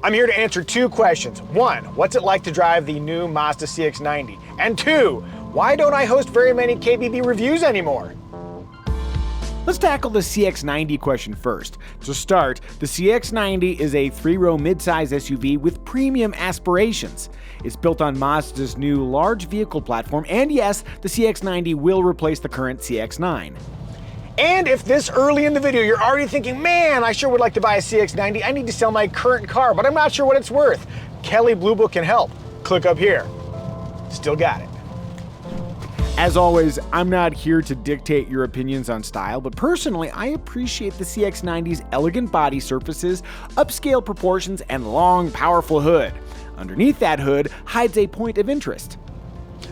I'm here to answer two questions. One, what's it like to drive the new Mazda CX-90? And two, why don't I host very many KBB reviews anymore? Let's tackle the CX-90 question first. To start, the CX-90 is a 3-row midsize SUV with premium aspirations. It's built on Mazda's new large vehicle platform, and yes, the CX-90 will replace the current CX-9. And if this early in the video you're already thinking, man, I sure would like to buy a CX-90, I need to sell my current car, but I'm not sure what it's worth, Kelley Blue Book can help. Click up here. Still got it. As always, I'm not here to dictate your opinions on style, but personally, I appreciate the CX-90's elegant body surfaces, upscale proportions, and long, powerful hood. Underneath that hood hides a point of interest.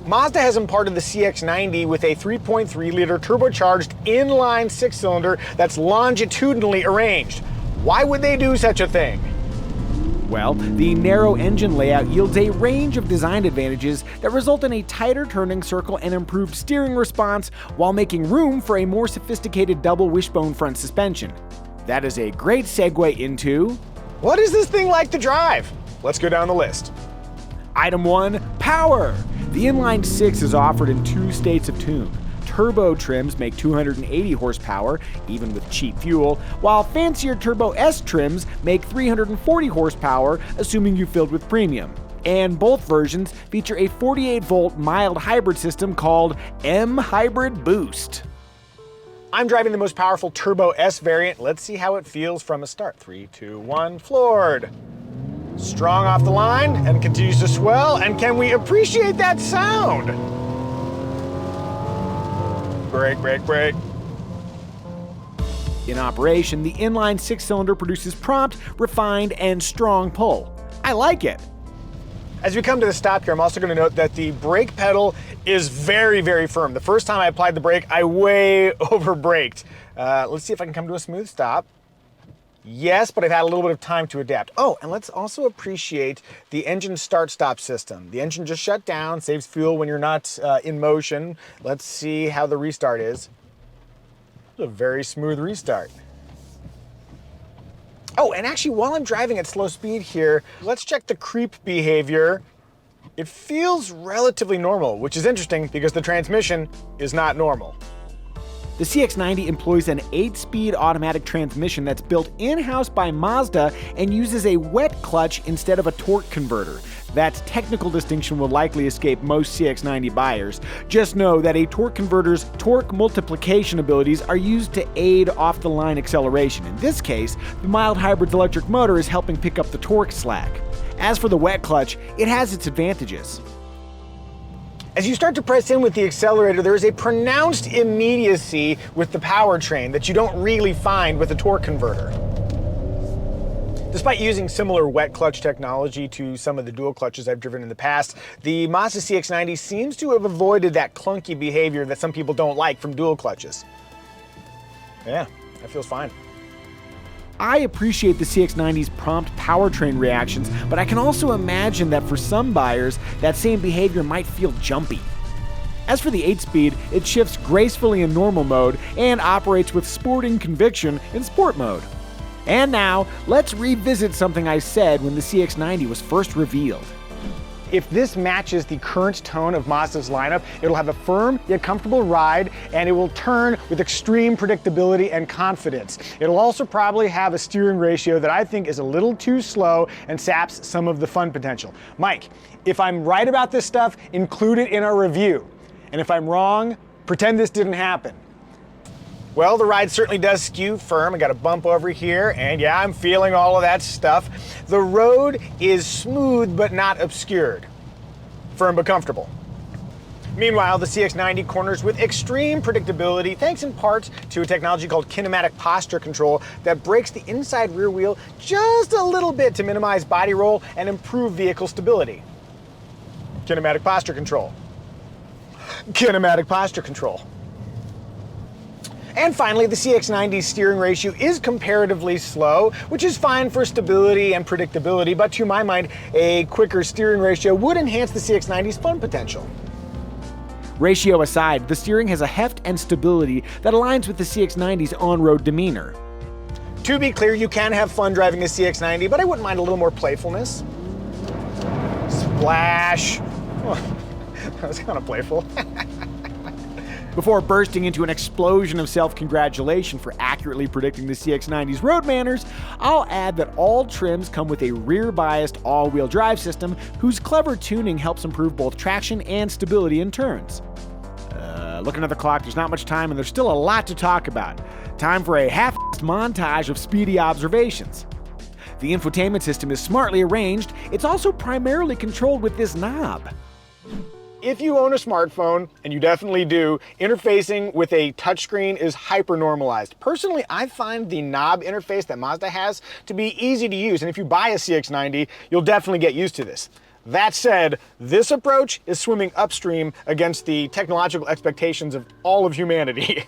Mazda has imparted the CX-90 with a 3.3-liter turbocharged inline 6-cylinder that's longitudinally arranged. Why would they do such a thing? Well, the narrow engine layout yields a range of design advantages that result in a tighter turning circle and improved steering response while making room for a more sophisticated double wishbone front suspension. That is a great segue into... what is this thing like to drive? Let's go down the list. Item 1. Power! The inline 6 is offered in 2 states of tune. Turbo trims make 280 horsepower, even with cheap fuel, while fancier Turbo S trims make 340 horsepower, assuming you filled with premium. And both versions feature a 48-volt mild hybrid system called M-Hybrid Boost. I'm driving the most powerful Turbo S variant. Let's see how it feels from a start. 3, 2, 1, floored. Strong off the line and continues to swell, and can we appreciate that sound? Brake, brake, brake. In operation, the inline 6-cylinder produces prompt, refined, and strong pull. I like it. As we come to the stop here, I'm also going to note that the brake pedal is very, very firm. The first time I applied the brake, I way over-braked. Let's see if I can come to a smooth stop. Yes, but I've had a little bit of time to adapt. Oh, and let's also appreciate the engine start-stop system. The engine just shut down, saves fuel when you're not in motion. Let's see how the restart is. It's a very smooth restart. Oh, and actually, while I'm driving at slow speed here, let's check the creep behavior. It feels relatively normal, which is interesting because the transmission is not normal. The CX-90 employs an 8-speed automatic transmission that's built in-house by Mazda and uses a wet clutch instead of a torque converter. That technical distinction will likely escape most CX-90 buyers. Just know that a torque converter's torque multiplication abilities are used to aid off-the-line acceleration. In this case, the mild hybrid's electric motor is helping pick up the torque slack. As for the wet clutch, it has its advantages. As you start to press in with the accelerator, there is a pronounced immediacy with the powertrain that you don't really find with a torque converter. Despite using similar wet clutch technology to some of the dual clutches I've driven in the past, the Mazda CX-90 seems to have avoided that clunky behavior that some people don't like from dual clutches. Yeah, that feels fine. I appreciate the CX-90's prompt powertrain reactions, but I can also imagine that for some buyers, that same behavior might feel jumpy. As for the 8-speed, it shifts gracefully in normal mode and operates with sporting conviction in sport mode. And now, let's revisit something I said when the CX-90 was first revealed. If this matches the current tone of Mazda's lineup, it'll have a firm yet comfortable ride, and it will turn with extreme predictability and confidence. It'll also probably have a steering ratio that I think is a little too slow and saps some of the fun potential. Mike, if I'm right about this stuff, include it in our review. And if I'm wrong, pretend this didn't happen. Well, the ride certainly does skew firm. I got a bump over here, and yeah, I'm feeling all of that stuff. The road is smooth but not obscured. Firm but comfortable. Meanwhile, the CX-90 corners with extreme predictability, thanks in part to a technology called kinematic posture control that brakes the inside rear wheel just a little bit to minimize body roll and improve vehicle stability. Kinematic posture control. Kinematic posture control. And finally, the CX-90's steering ratio is comparatively slow, which is fine for stability and predictability, but to my mind, a quicker steering ratio would enhance the CX-90's fun potential. Ratio aside, the steering has a heft and stability that aligns with the CX-90's on-road demeanor. To be clear, you can have fun driving a CX-90, but I wouldn't mind a little more playfulness. Splash. Oh, that was kind of playful. Before bursting into an explosion of self-congratulation for accurately predicting the CX-90's road manners, I'll add that all trims come with a rear-biased all-wheel drive system whose clever tuning helps improve both traction and stability in turns. Looking at the clock, there's not much time and there's still a lot to talk about. Time for a half-assed montage of speedy observations. The infotainment system is smartly arranged. It's also primarily controlled with this knob. If you own a smartphone, and you definitely do, interfacing with a touchscreen is hyper-normalized. Personally, I find the knob interface that Mazda has to be easy to use, and if you buy a CX-90, you'll definitely get used to this. That said, this approach is swimming upstream against the technological expectations of all of humanity.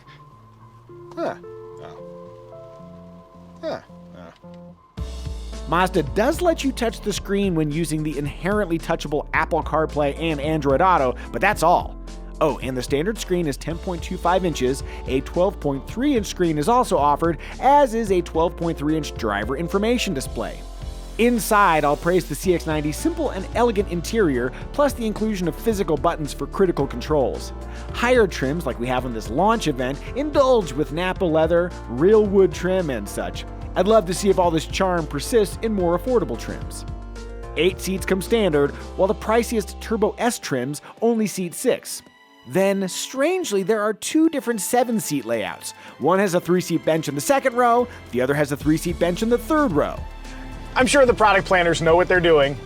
Mazda does let you touch the screen when using the inherently touchable Apple CarPlay and Android Auto, but that's all. Oh, and the standard screen is 10.25 inches, a 12.3-inch screen is also offered, as is a 12.3-inch driver information display. Inside, I'll praise the CX-90's simple and elegant interior, plus the inclusion of physical buttons for critical controls. Higher trims, like we have on this launch event, indulge with Napa leather, real wood trim, and such. I'd love to see if all this charm persists in more affordable trims. 8 seats come standard, while the priciest Turbo S trims only seat 6. Then, strangely, there are 2 different 7-seat layouts. One has a 3-seat bench in the second row, the other has a 3-seat bench in the third row. I'm sure the product planners know what they're doing.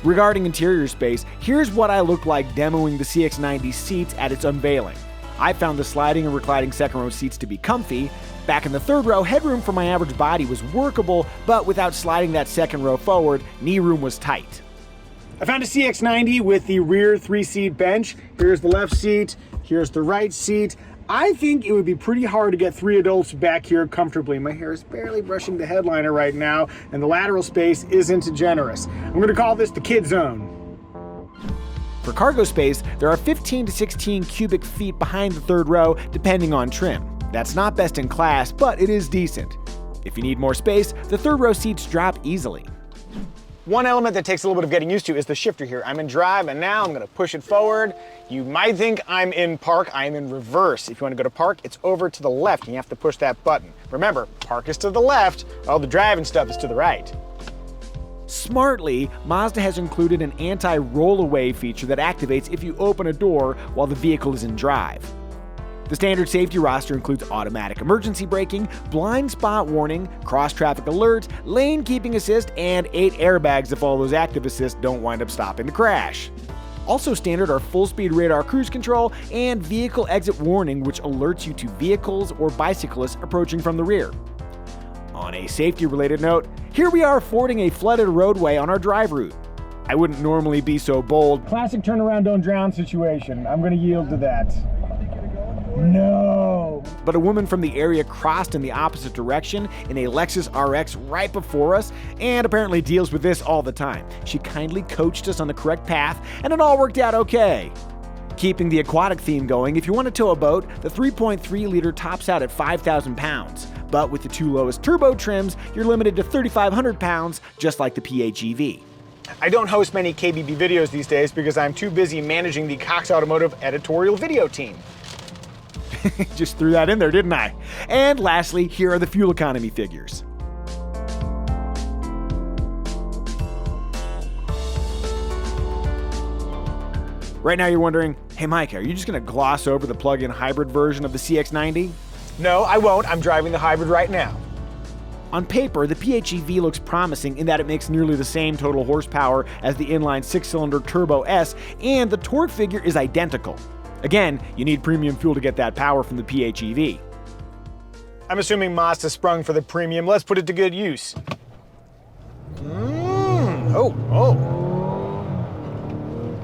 Regarding interior space, here's what I looked like demoing the CX-90 seats at its unveiling. I found the sliding and reclining second row seats to be comfy. Back in the third row, headroom for my average body was workable, but without sliding that second row forward, knee room was tight. I found a CX-90 with the rear 3-seat bench. Here's the left seat, here's the right seat. I think it would be pretty hard to get 3 adults back here comfortably. My hair is barely brushing the headliner right now, and the lateral space isn't generous. I'm gonna call this the kid zone. For cargo space, there are 15 to 16 cubic feet behind the third row, depending on trim. That's not best in class, but it is decent. If you need more space, the third row seats drop easily. One element that takes a little bit of getting used to is the shifter here. I'm in drive, and now I'm gonna push it forward. You might think I'm in park. I am in reverse. If you wanna go to park, it's over to the left, and you have to push that button. Remember, park is to the left, all the driving stuff is to the right. Smartly, Mazda has included an anti-rollaway feature that activates if you open a door while the vehicle is in drive. The standard safety roster includes automatic emergency braking, blind spot warning, cross-traffic alerts, lane keeping assist, and 8 airbags if all those active assists don't wind up stopping the crash. Also standard are full-speed radar cruise control and vehicle exit warning, which alerts you to vehicles or bicyclists approaching from the rear. On a safety-related note, here we are fording a flooded roadway on our drive route. I wouldn't normally be so bold. Classic turnaround, don't drown situation. I'm gonna yield to that. No! But a woman from the area crossed in the opposite direction in a Lexus RX right before us, and apparently deals with this all the time. She kindly coached us on the correct path, and it all worked out okay. Keeping the aquatic theme going, if you want to tow a boat, the 3.3-liter tops out at 5,000 pounds. But with the 2 lowest turbo trims, you're limited to 3,500 pounds, just like the PHEV. I don't host many KBB videos these days because I'm too busy managing the Cox Automotive editorial video team. Just threw that in there, didn't I? And lastly, here are the fuel economy figures. Right now you're wondering, hey Mike, are you just going to gloss over the plug-in hybrid version of the CX-90? No, I won't. I'm driving the hybrid right now. On paper, the PHEV looks promising in that it makes nearly the same total horsepower as the inline 6-cylinder Turbo S, and the torque figure is identical. Again, you need premium fuel to get that power from the PHEV. I'm assuming Mazda sprung for the premium. Let's put it to good use.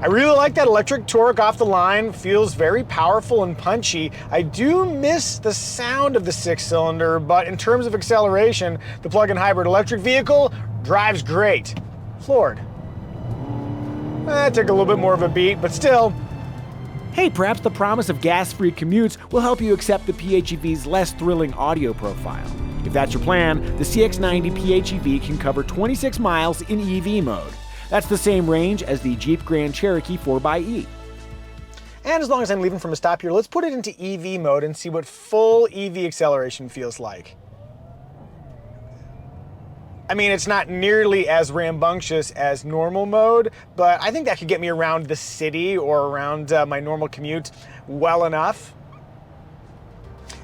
I really like that electric torque off the line. Feels very powerful and punchy. I do miss the sound of the 6-cylinder, but in terms of acceleration, the plug-in hybrid electric vehicle drives great. Floored. It took a little bit more of a beat, but still. Hey, perhaps the promise of gas-free commutes will help you accept the PHEV's less thrilling audio profile. If that's your plan, the CX-90 PHEV can cover 26 miles in EV mode. That's the same range as the Jeep Grand Cherokee 4xe. And as long as I'm leaving from a stop here, let's put it into EV mode and see what full EV acceleration feels like. I mean, it's not nearly as rambunctious as normal mode, but I think that could get me around the city or around my normal commute well enough.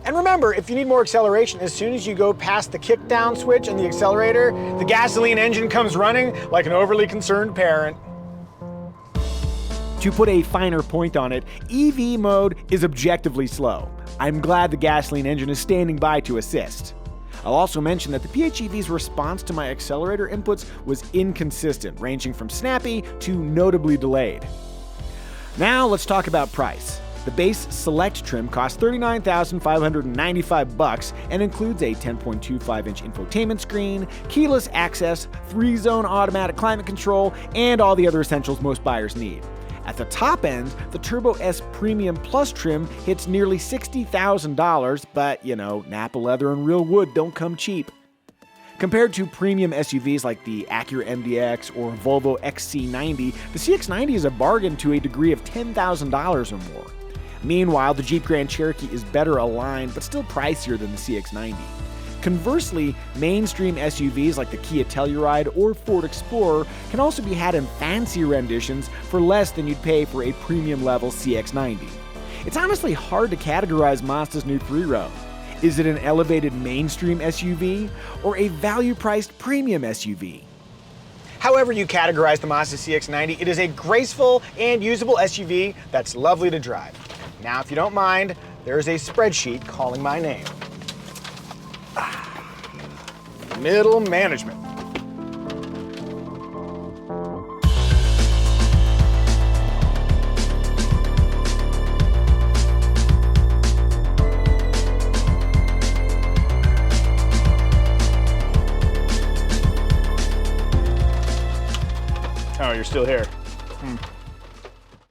And remember, if you need more acceleration, as soon as you go past the kickdown switch on the accelerator, the gasoline engine comes running like an overly concerned parent. To put a finer point on it, EV mode is objectively slow. I'm glad the gasoline engine is standing by to assist. I'll also mention that the PHEV's response to my accelerator inputs was inconsistent, ranging from snappy to notably delayed. Now let's talk about price. The base Select trim costs $39,595 and includes a 10.25-inch infotainment screen, keyless access, 3-zone automatic climate control, and all the other essentials most buyers need. At the top end, the Turbo S Premium Plus trim hits nearly $60,000, but, Napa leather and real wood don't come cheap. Compared to premium SUVs like the Acura MDX or Volvo XC90, the CX-90 is a bargain to a degree of $10,000 or more. Meanwhile, the Jeep Grand Cherokee is better aligned, but still pricier than the CX-90. Conversely, mainstream SUVs like the Kia Telluride or Ford Explorer can also be had in fancier renditions for less than you'd pay for a premium-level CX-90. It's honestly hard to categorize Mazda's new 3-row. Is it an elevated mainstream SUV or a value-priced premium SUV? However you categorize the Mazda CX-90, it is a graceful and usable SUV that's lovely to drive. Now, if you don't mind, there's a spreadsheet calling my name. Middle management. Oh, you're still here.